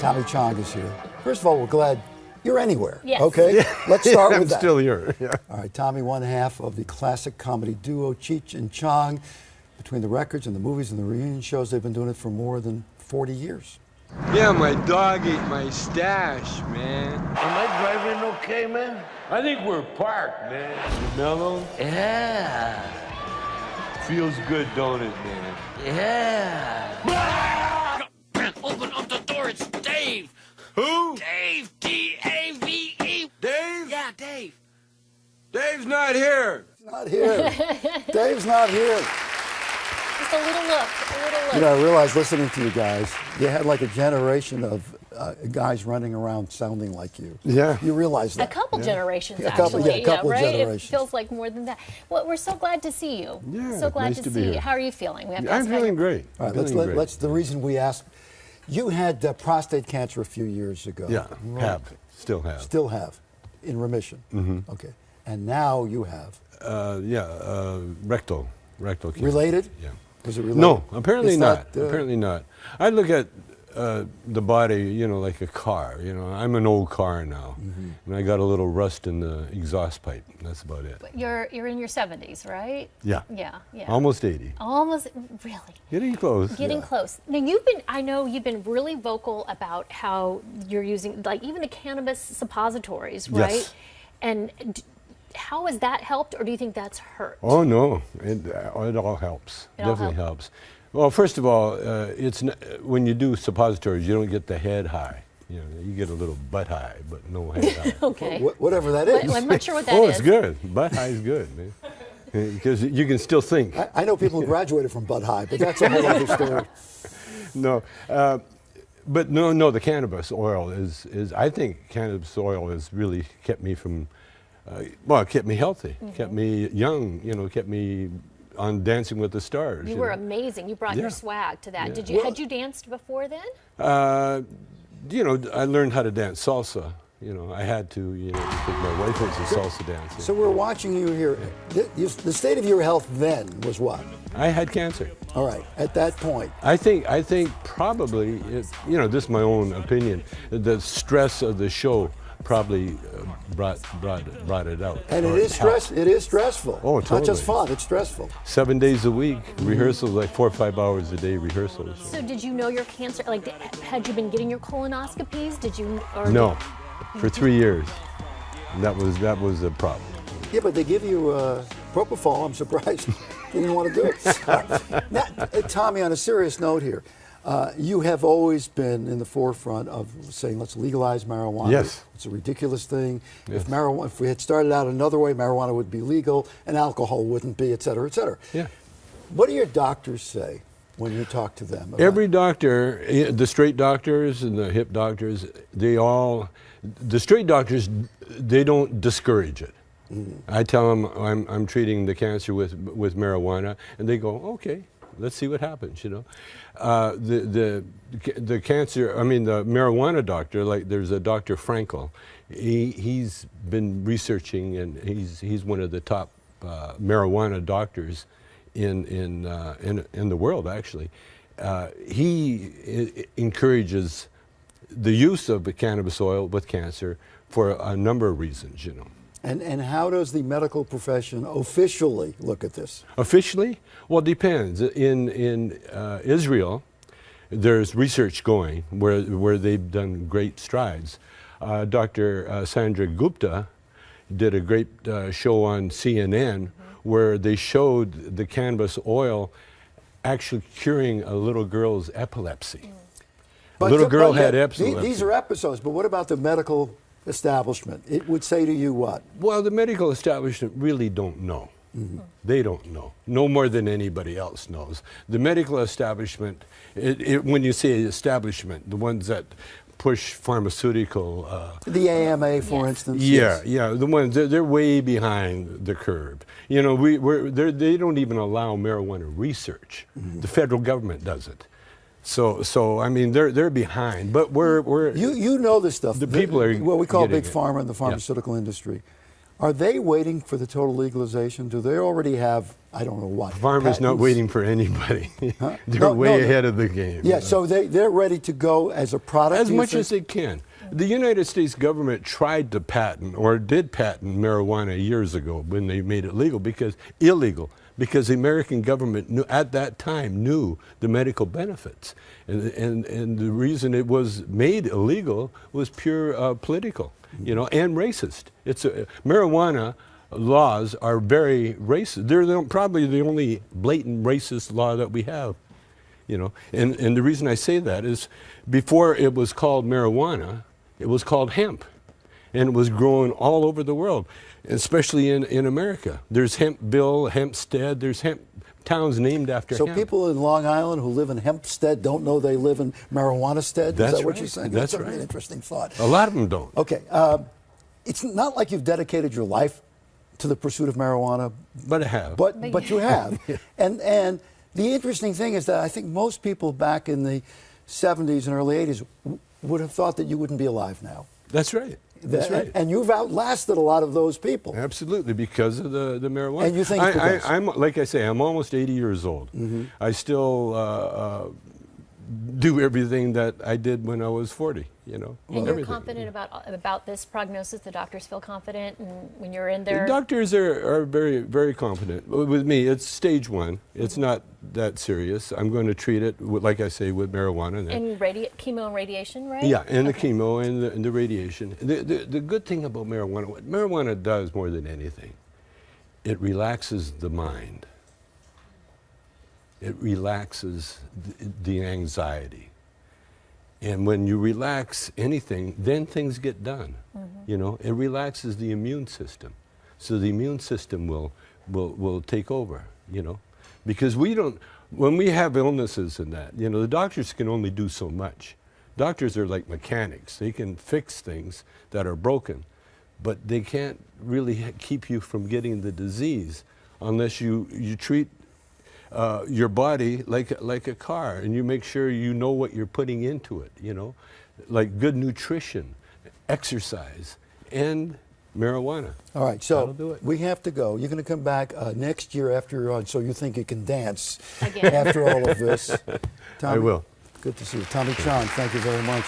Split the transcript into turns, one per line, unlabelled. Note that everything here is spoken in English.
Tommy Chong is here. First of all, we're glad you're anywhere.
Yes.
Okay? Let's start with that.
I'm still here. Yeah.
All right, Tommy, one half of the classic comedy duo Cheech and Chong. Between the records and the movies and the reunion shows, they've been doing it for more than 40 years.
Yeah, my dog ate my stash, man.
Am I driving okay, man?
I think we're parked, man. You mellow?
Yeah.
Feels good, don't it, man?
Yeah. Open up the door, it's Dave.
Who?
Dave, D-A-V-E.
Dave?
Yeah, Dave.
Dave's not here.
Not here. Dave's not here.
Just a little look, a little look.
You know, I realized listening to you guys, you had like a generation of guys running around sounding like you.
Yeah.
You realize that?
A couple generations,
Yeah, a couple-
actually.
yeah, a couple
right?
generations.
It feels like more than that. Well, we're so glad to see you.
Yeah,
so glad
nice
to
to be
see you.
here.
How are you feeling? We have to
I'm
ask how
feeling
you're-
great.
All right,
Feeling great.
let's. The reason we asked, you had prostate cancer a few years ago.
Yeah,
Right.
still have.
Still have, in remission.
Mm-hmm.
Okay, and now you have.
Rectal cancer.
Related?
Yeah.
Was it related?
No, apparently
It's
not. Apparently not. I look at the body, you know, like a car. You know, I'm an old car now, and I got a little rust in the exhaust pipe. That's about it.
But you're in your 70s, right?
Yeah.
Yeah, yeah.
Almost 80.
Almost, really.
Getting close.
Getting close. Now I know you've been really vocal about how you're using, like, even the cannabis suppositories, right?
Yes.
And how has that helped, or do you think that's hurt?
Oh no, it all helps.
It all
Definitely helps. Well, first of all, when you do suppositories, you don't get the head high. You know, you get a little butt high, but no head high.
Okay.
Whatever that is.
Well, I'm not sure what that is.
Oh, it's good. Butt high is good, man. Because you can still think.
I know people who graduated from Bud High, but that's a whole other story.
No, but no. The cannabis oil is. I think cannabis oil has really kept me from. It kept me healthy, kept me young. You know, kept me on Dancing with the Stars.
You were amazing. You brought your swag to that.
Yeah.
Had you danced before then?
You know, I learned how to dance salsa. You know, I had to. You know, because my wife was a salsa dancer.
So we're watching you here. The state of your health then was what?
I had cancer.
All right, at that point.
I think probably, you know, this is my own opinion, the stress of the show probably brought it out.
And it is stressful.
Oh,
It's not just
totally.
fun, it's stressful.
7 days a week, rehearsals, like 4 or 5 hours a day rehearsals.
So did you know your cancer, like, had you been getting your colonoscopies? Did you? Or
No, for 3 years. That was a problem.
Yeah, but they give you propofol. I'm surprised you didn't want to do it. Now, Tommy, on a serious note here, you have always been in the forefront of saying, let's legalize marijuana.
Yes.
It's a ridiculous thing.
Yes.
If we had started out another way, marijuana would be legal and alcohol wouldn't be, et cetera, et cetera.
Yeah.
What do your doctors say when you talk to them?
Every doctor, the straight doctors and the hip doctors, the straight doctors, they don't discourage it. I tell them I'm treating the cancer with marijuana, and they go, okay, let's see what happens. You know, the cancer. I mean, the marijuana doctor. Like, there's a Dr. Frankel. He's been researching, and he's one of the top marijuana doctors in the world. Actually, he encourages the use of the cannabis oil with cancer for a number of reasons. You know.
And how does the medical profession officially look at this?
Officially? Well, it depends. In Israel, there's research going where they've done great strides. Dr. Sandra Gupta did a great show on CNN where they showed the cannabis oil actually curing a little girl's epilepsy. A little girl had epilepsy.
These are episodes, but what about the medical establishment? It would say to you what?
Well, the medical establishment really don't know. They don't know, no more than anybody else knows. The medical establishment, when you say establishment, the ones that push pharmaceutical...
the AMA, for instance.
Yeah,
yes.
yeah, the ones, they're way behind the curve. You know, they don't even allow marijuana research. The federal government does it. So I mean, they're behind, but we're
you know this stuff.
The people are
what we call big
getting it.
pharma and the pharmaceutical industry Are they waiting for the total legalization? Do they already have, I don't know what?
Pharma's not
patents?
waiting for anybody.
Huh?
They're
No,
way
no.
ahead of the game.
Yeah, so they're ready to go as a product?
As
do you
much
think?
as they can. The United States government tried to patent, or did patent marijuana years ago when they made it legal, because illegal, because the American government knew, at that time knew the medical benefits. And the reason it was made illegal was pure political, you know, and racist. Marijuana laws are very racist. They're probably the only blatant racist law that we have. You know, and the reason I say that is before it was called marijuana, it was called hemp, and it was grown all over the world, especially in America. There's Hempville, Hempstead, there's hemp towns named after
So
hemp.
people in Long Island who live in Hempstead don't know they live in Marijuana-stead?
That's
Is that what
right.
you're saying?
That's
a
right.
really interesting thought.
A lot of them don't.
Okay, it's not like you've dedicated your life to the pursuit of marijuana,
But I have.
but you have. And the interesting thing is that I think most people back in the 70s and early 80s would have thought that you wouldn't be alive now.
That's right. That's right.
And you've outlasted a lot of those people.
Absolutely, because of the marijuana.
And you think it's because?
I'm like I say, I'm almost 80 years old. I still do everything that I did when I was 40. You know,
And you're
everything.
confident about this prognosis? The doctors feel confident, and when you're in there?
The doctors are very, very confident. With me, it's stage 1. It's not that serious. I'm going to treat it, like I say, with marijuana.
And chemo and radiation, right?
Yeah, and the chemo and the radiation. The good thing about marijuana, what marijuana does more than anything, it relaxes the mind. It relaxes the anxiety. And when you relax anything, then things get done. You know, it relaxes the immune system. So the immune system will take over, you know. Because when we have illnesses and that, you know, the doctors can only do so much. Doctors are like mechanics. They can fix things that are broken, but they can't really keep you from getting the disease unless you treat your body like a car, and you make sure you know what you're putting into it, you know, like good nutrition, exercise, and marijuana.
All right, so
That'll do it.
we have to go. You're going to come back next year after you're on, so you think you can dance
Again.
after all of this. Tommy,
I will.
Good to see you. Tommy Chong, thank you very much.